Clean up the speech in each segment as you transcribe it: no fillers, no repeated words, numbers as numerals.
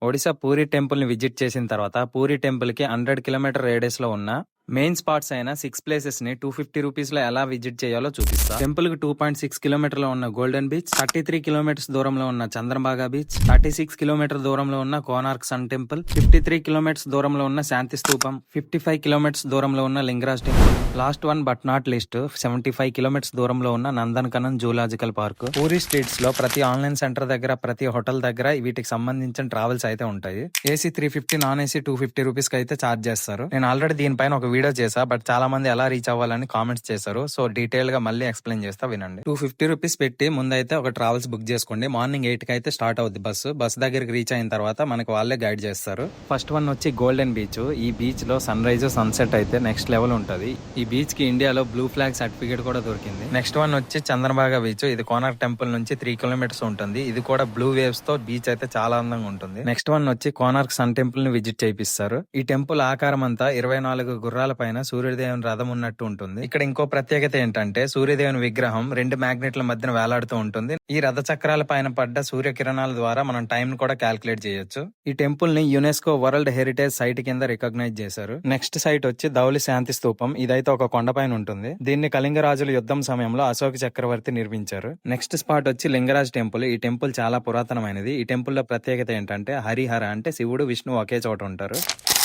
ఒడిశా పూరి టెంపుల్‌ని విజిట్ చేసిన తర్వాత, పూరి టెంపుల్‌కి 100 కిలోమీటర్ రేడియస్‌లో ఉన్న మెయిన్ స్పాట్స్ అయిన 6 ప్లేసెస్‌ని 250 రూపీస్‌లో ఎలా విజిట్ చేయాలో చూపిస్తా. టెంపుల్‌కి 2.6 కిలోమీటర్‌లో ఉన్న గోల్డెన్ బీచ్, 33 కిలోమీటర్స్ దూరంలో ఉన్న చంద్రబాగా బీచ్, 36 కిలోమీటర్ దూరంలో ఉన్న కోనార్క్ సన్ టెంపుల్, 53 కిలోమీటర్స్ దూరంలో ఉన్న శాంతి స్తూపం, 55 కిలోమీటర్స్ దూరంలో ఉన్న Lingaraj temple, last one but not list 75 kilometres దూరంలో ఉన్న నందనకనన్ జూలాజికల్ పార్క్. పూరి స్ట్రీట్స్ లో ప్రతి ఆన్లైన్ సెంటర్ దగ్గర, ప్రతి హోటల్ దగ్గర వీటికి సంబంధించిన ట్రావెల్స్ అయితే ఉంటాయి. ఏసీ 350, నాన్ ఏసీ 250 రూపీస్ కి అయితే ఛార్జ్ చేస్తారు. నేను ఆల్రెడీ దీనిపైన ఒక వీడియో చేసా, బట్ చాలా మంది ఎలా రీచ్ అవ్వాలని కామెంట్స్ చేశారు. సో డీటెయిల్ గా మళ్ళీ ఎక్స్ప్లెయిన్ చేస్తా, వినండి. 250 రూపీస్ పెట్టి ముందైతే ఒక ట్రావెల్స్ బుక్ చేసుకోండి. మార్నింగ్ 8 కి అయితే స్టార్ట్ అవుద్ది బస్ దగ్గరికి రీచ్ అయిన తర్వాత మనకు వాళ్ళే గైడ్ చేస్తారు. ఫస్ట్ వన్ వచ్చి గోల్డెన్ బీచ్. ఈ బీచ్ లో సన్ రైజ్, సన్సెట్ అయితే నెక్స్ట్ లెవెల్ ఉంటది. ఈ బీచ్ కి ఇండియాలో బ్లూ ఫ్లాగ్ సర్టిఫికేట్ కూడా దొరికింది. నెక్స్ట్ వన్ వచ్చి చంద్రబాగా బీచ్. ఇది కోనార్క్ టెంపుల్ నుంచి 3 కిలోమీటర్స్ ఉంటుంది. ఇది కూడా బ్లూ వేవ్స్ తో బీచ్ అయితే చాలా అందంగా ఉంటుంది. నెక్స్ట్ వన్ వచ్చి కోనార్క్ సన్ టెంపుల్ ని విజిట్ చేయిస్తారు. ఈ టెంపుల్ ఆకారం అంతా 24 గుర్రాల పైన సూర్యదేవుని రథం ఉన్నట్టు ఉంటుంది. ఇక్కడ ఇంకో ప్రత్యేకత ఏంటంటే సూర్యదేవుని విగ్రహం 2 మ్యాగ్నెట్ల మధ్యన వేలాడుతూ ఉంటుంది. ఈ రథ చక్రాల పైన పడ్డ సూర్యకిరణాల ద్వారా మనం టైం ను కూడా క్యాల్కులేట్ చేయొచ్చు. ఈ టెంపుల్ ని యునెస్కో వరల్డ్ హెరిటేజ్ సైట్ కింద రికగ్నైజ్ చేశారు. నెక్స్ట్ సైట్ వచ్చి ధౌలి శాంతి స్తూపం. ఇదైతే ఒక కొండపైన ఉంటుంది. దీన్ని కళింగ రాజుల యుద్ధం సమయంలో అశోక చక్రవర్తి నిర్మించారు. నెక్స్ట్ స్పాట్ వచ్చి లింగరాజ్ టెంపుల్. ఈ టెంపుల్ చాలా పురాతనమైనది. ఈ టెంపుల్ లో ప్రత్యేకత ఏంటంటే హరిహర అంటే శివుడు, విష్ణు ఒకే చోట ఉంటారు.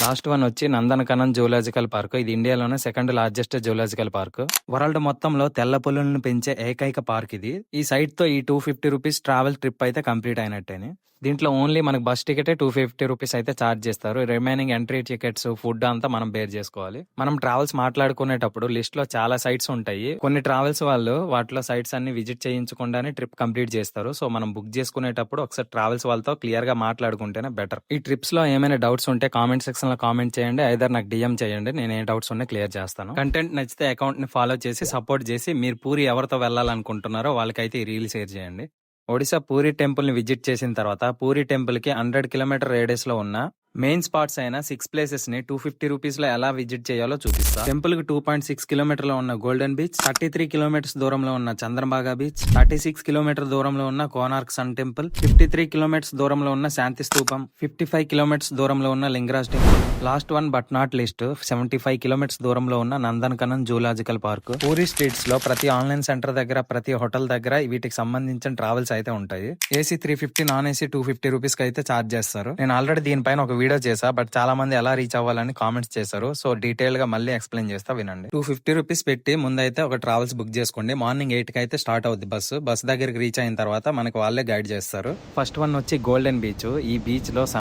లాస్ట్ వన్ వచ్చి నందనకనన్ జూలాజికల్ పార్క్. ఇది ఇండియాలోనే second largest zoological park. World మొత్తంలో తెల్ల పులులను పెంచే ఏకైక పార్క్ ఇది. ఈ సైట్ తో ఈ 250 రూపీస్ ట్రావెల్ ట్రిప్ అయితే కంప్లీట్ అయినట్టేనే. దీంట్లో ఓన్లీ మనకు బస్ టికెటే 250 రూపీస్ అయితే ఛార్జ్ చేస్తారు. రిమైనింగ్ ఎంట్రీ టికెట్స్, ఫుడ్ అంతా మనం బేర్ చేసుకోవాలి. మనం ట్రావెల్స్ మాట్లాడుకునేటప్పుడు లిస్ట్ లో చాలా సైట్స్ ఉంటాయి. కొన్ని ట్రావెల్స్ వాళ్ళు వాటిలో సైట్స్ అన్ని విజిట్ చేయించకుండానే ట్రిప్ కంప్లీట్ చేస్తారు. సో మనం బుక్ చేసుకునేటప్పుడు ఒకసారి ట్రావెల్స్ వాళ్ళతో క్లియర్ గా మాట్లాడుకుంటేనే బెటర్. ఈ ట్రిప్స్ లో ఏమైనా డౌట్స్ ఉంటే కామెంట్ సెక్షన్ లో కామెంట్ చేయండి. ఐదర్ నాకు డిఎం చేయండి. నేను ఏ డౌట్స్ ఉన్నా క్లియర్ చేస్తాను. కంటెంట్ నచ్చితే అకౌంట్ ని ఫాలో చేసి సపోర్ట్ చేసి మీరు పూరి ఎవరితో వెళ్ళాలనుకుంటున్నారో వాళ్ళకైతే ఈ రీల్ షేర్ చేయండి. ఒడిశా పూరి టెంపుల్ ని విజిట్ చేసిన తర్వాత, పూరి టెంపుల్ కి 100 కిలోమీటర్ రేడియస్ లో ఉన్న మెయిన్ స్పాట్స్ అయిన 6 ప్లేసెస్ ని 250 రూపీస్ లో ఎలా విజిట్ చేయాలో చూపిస్తా. టెంపుల్ కి 2.6 కిలోమీటర్ లో ఉన్న గోల్డెన్ బీచ్, 33 కిలోమీటర్స్ దూరంలో ఉన్న చంద్రబాగా బీచ్, 36 కిలోమీటర్ దూరంలో ఉన్న కోనార్క్ సన్ టెంపుల్, 53 కిలోమీటర్స్ దూరంలో ఉన్న శాంతి స్తూపం, 55 కిలోమీటర్స్ దూరంలో ఉన్న Lingaraj temple, last one but not list 75 kilometres దూరంలో ఉన్న నందనకనన్ జూలాజికల్ పార్క్. పూరి స్ట్రీట్స్ లో ప్రతి ఆన్లైన్ సెంటర్ దగ్గర, ప్రతి హోటల్ దగ్గర వీటికి సంబంధించిన ట్రావెల్స్ అయితే ఉంటాయి. ఏసీ 350, నాన్ ఏసీ 250 రూపీస్ కి అయితే ఛార్జ్ చేస్తారు. నేను ఆల్రెడీ దీనిపైన ఒక వీడియో చేసా, బట్ చాలా మంది ఎలా రీచ్ అవ్వాలని కామెంట్స్ చేశారు. సో డీటెయిల్ గా మళ్ళీ ఎక్స్ప్లెయిన్ చేస్తా, వినండి. 250 రూపీస్ పెట్టి ముందైతే ఒక ట్రావెల్స్ బుక్ చేసుకోండి. మార్నింగ్ 8 కి అయితే స్టార్ట్ అవుద్ది బస్ దగ్గరికి రీచ్ అయిన తర్వాత మనకు వాళ్ళే గైడ్ చేస్తారు. ఫస్ట్ వన్ వచ్చి గోల్డెన్ బీచ్. ఈ బీచ్ లో